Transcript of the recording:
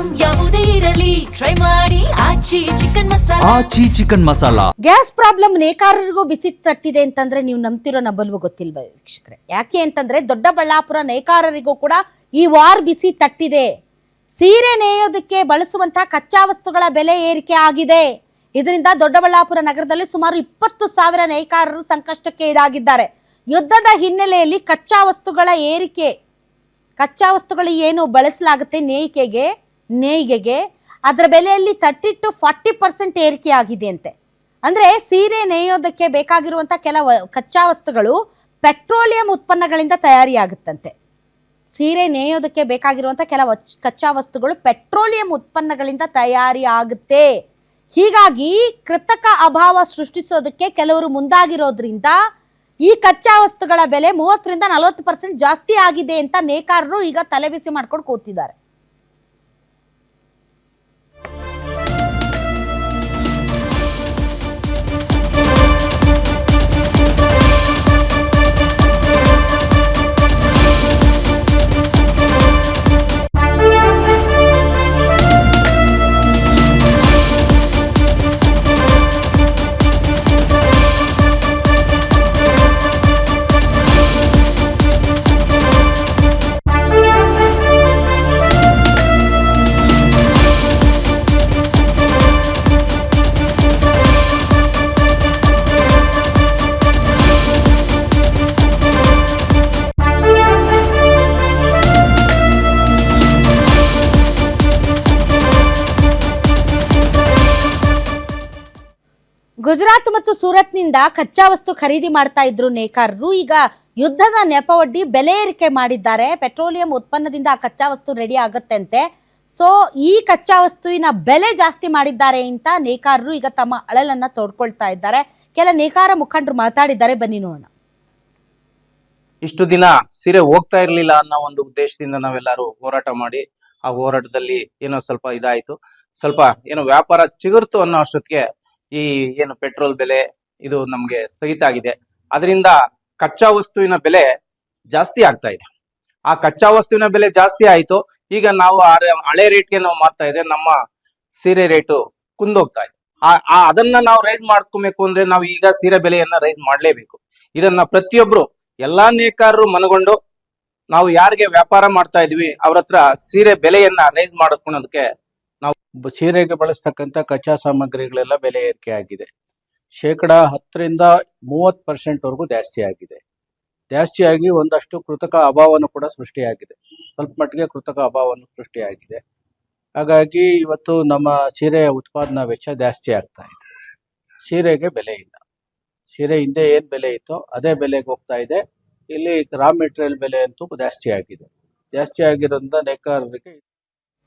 Item ಯಾವುದೇ ಇರಲಿ try ಮಾಡಿ ಆಚಿ ಚಿಕನ್ ಮಸಾಲಾ. ಗ್ಯಾಸ್ ಪ್ರಾಬ್ಲಮ್ ನೇಕಾರರಿಗೂ ಬಿಸಿ ತಟ್ಟಿದೆ ಅಂತಂದ್ರೆ ನೀವು ನಂಬ್ತಿರೋ ನಂಬಲ್ವೋ ಗೊತ್ತಿಲ್ವ ವೀಕ್ಷಕರೇ? ಯಾಕೆ ಅಂತಂದ್ರೆ ದೊಡ್ಡಬಳ್ಳಾಪುರ ನೇಕಾರರಿಗೂ ಕೂಡ ಈ ವಾರ್ ಬಿಸಿ ತಟ್ಟಿದೆ. ಸೀರೆ ನೇಯೋದಕ್ಕೆ ಬಳಸುವಂತಹ ಕಚ್ಚಾ ವಸ್ತುಗಳ ಬೆಲೆ ಏರಿಕೆ ಆಗಿದೆ. ಇದರಿಂದ ದೊಡ್ಡಬಳ್ಳಾಪುರ ನಗರದಲ್ಲಿ ಸುಮಾರು 20,000 ನೇಕಾರರು ಸಂಕಷ್ಟಕ್ಕೆ ಈಡಾಗಿದ್ದಾರೆ. ಯುದ್ಧದ ಹಿನ್ನೆಲೆಯಲ್ಲಿ ಕಚ್ಚಾ ವಸ್ತುಗಳ ಏರಿಕೆ, ಕಚ್ಚಾ ವಸ್ತುಗಳು ಏನು ಬಳಸಲಾಗುತ್ತೆ ನೇಯ್ಗೆಗೆ ಅದರ ಬೆಲೆಯಲ್ಲಿ 30 to 40% ಏರಿಕೆ ಆಗಿದೆ ಅಂತೆ. ಅಂದರೆ ಸೀರೆ ನೇಯೋದಕ್ಕೆ ಬೇಕಾಗಿರುವಂಥ ಕೆಲವು ಕಚ್ಚಾ ವಸ್ತುಗಳು ಪೆಟ್ರೋಲಿಯಂ ಉತ್ಪನ್ನಗಳಿಂದ ತಯಾರಿಯಾಗುತ್ತಂತೆ. ಸೀರೆ ನೇಯೋದಕ್ಕೆ ಬೇಕಾಗಿರುವಂಥ ಕೆಲವು ಕಚ್ಚಾ ವಸ್ತುಗಳು ಪೆಟ್ರೋಲಿಯಂ ಉತ್ಪನ್ನಗಳಿಂದ ತಯಾರಿಯಾಗುತ್ತೆ. ಹೀಗಾಗಿ ಕೃತಕ ಅಭಾವ ಸೃಷ್ಟಿಸೋದಕ್ಕೆ ಕೆಲವರು ಮುಂದಾಗಿರೋದ್ರಿಂದ ಈ ಕಚ್ಚಾ ವಸ್ತುಗಳ ಬೆಲೆ 30 to 40% ಜಾಸ್ತಿ ಆಗಿದೆ ಅಂತ ನೇಕಾರರು ಈಗ ತಲೆಬಿಸಿ ಮಾಡ್ಕೊಂಡು ಕೂತಿದ್ದಾರೆ. ಗುಜರಾತ್ ಮತ್ತು ಸೂರತ್ನಿಂದ ಕಚ್ಚಾ ವಸ್ತು ಖರೀದಿ ಮಾಡ್ತಾ ಇದ್ರು ನೇಕಾರರು. ಈಗ ಯುದ್ಧದ ನೆಪವೊಡ್ಡಿ ಬೆಲೆ ಏರಿಕೆ ಮಾಡಿದ್ದಾರೆ. ಪೆಟ್ರೋಲಿಯಂ ಉತ್ಪನ್ನದಿಂದ ಆ ಕಚ್ಚಾ ವಸ್ತು ರೆಡಿ ಆಗುತ್ತೆ ಅಂತೆ. ಸೊ ಈ ಕಚ್ಚಾ ವಸ್ತುವಿನ ಬೆಲೆ ಜಾಸ್ತಿ ಮಾಡಿದ್ದಾರೆ ಅಂತ ನೇಕಾರರು ಈಗ ತಮ್ಮ ಅಳಲನ್ನ ತೋಡ್ಕೊಳ್ತಾ ಇದ್ದಾರೆ. ಕೆಲ ನೇಕಾರ ಮುಖಂಡರು ಮಾತಾಡಿದ್ದಾರೆ, ಬನ್ನಿ ನೋಡೋಣ. ಇಷ್ಟು ದಿನ ಸೀರೆ ಹೋಗ್ತಾ ಇರ್ಲಿಲ್ಲ ಅನ್ನೋ ಒಂದು ಉದ್ದೇಶದಿಂದ ನಾವೆಲ್ಲರೂ ಹೋರಾಟ ಮಾಡಿ ಆ ಹೋರಾಟದಲ್ಲಿ ಏನೋ ಸ್ವಲ್ಪ ಇದಾಯ್ತು, ಸ್ವಲ್ಪ ಏನೋ ವ್ಯಾಪಾರ ಚಿಗುರ್ತು ಅನ್ನೋ ಅಷ್ಟೊತ್ತಿಗೆ ಈ ಏನು ಪೆಟ್ರೋಲ್ ಬೆಲೆ ಇದು ನಮ್ಗೆ ಸ್ಥಗಿತ ಆಗಿದೆ. ಅದರಿಂದ ಕಚ್ಚಾ ವಸ್ತುವಿನ ಬೆಲೆ ಜಾಸ್ತಿ ಆಗ್ತಾ ಇದೆ. ಆ ಕಚ್ಚಾ ವಸ್ತುವಿನ ಬೆಲೆ ಜಾಸ್ತಿ ಆಯ್ತು. ಈಗ ನಾವು ಹಳೆ ರೇಟ್ಗೆ ನಾವು ಮಾರ್ತಾ ಇದ್ರೆ ನಮ್ಮ ಸೀರೆ ರೇಟು ಕುಂದೋಗ್ತಾ ಇದೆ. ಅದನ್ನ ನಾವು ರೈಸ್ ಮಾಡ್ಕೊಬೇಕು ಅಂದ್ರೆ ನಾವು ಈಗ ಸೀರೆ ಬೆಲೆಯನ್ನ ರೈಸ್ ಮಾಡ್ಲೇಬೇಕು. ಇದನ್ನ ಪ್ರತಿಯೊಬ್ರು ಎಲ್ಲಾ ನೇಕಾರರು ಮನಗೊಂಡು ನಾವು ಯಾರಿಗೆ ವ್ಯಾಪಾರ ಮಾಡ್ತಾ ಇದೀವಿ ಅವ್ರ ಹತ್ರ ಸೀರೆ ಬೆಲೆಯನ್ನ ರೈಸ್ ಮಾಡ್ಕೊಳೋದಕ್ಕೆ ಸೀರೆಗೆ ಬಳಸ್ತಕ್ಕಂಥ ಕಚ್ಚಾ ಸಾಮಗ್ರಿಗಳೆಲ್ಲ ಬೆಲೆ ಏರಿಕೆ ಆಗಿದೆ. 10% to 30% ವರೆಗೂ ಜಾಸ್ತಿ ಆಗಿದೆ. ಜಾಸ್ತಿಯಾಗಿ ಒಂದಷ್ಟು ಕೃತಕ ಅಭಾವನು ಕೂಡ ಸೃಷ್ಟಿಯಾಗಿದೆ. ಸ್ವಲ್ಪ ಮಟ್ಟಿಗೆ ಕೃತಕ ಅಭಾವನು ಸೃಷ್ಟಿಯಾಗಿದೆ. ಹಾಗಾಗಿ ಇವತ್ತು ನಮ್ಮ ಸೀರೆಯ ಉತ್ಪಾದನಾ ವೆಚ್ಚ ಜಾಸ್ತಿ ಆಗ್ತಾ ಇದೆ. ಸೀರೆಗೆ ಬೆಲೆ ಇಲ್ಲ. ಸೀರೆ ಹಿಂದೆ ಏನು ಬೆಲೆ ಇತ್ತೋ ಅದೇ ಬೆಲೆಗೆ ಹೋಗ್ತಾ ಇದೆ. ಇಲ್ಲಿ ರಾ ಮೆಟೀರಿಯಲ್ ಬೆಲೆ ಅಂತೂ ಜಾಸ್ತಿ ಆಗಿದೆ. ಜಾಸ್ತಿ ಆಗಿರೋದ್ರಿಂದ ನೇಕಾರರಿಗೆ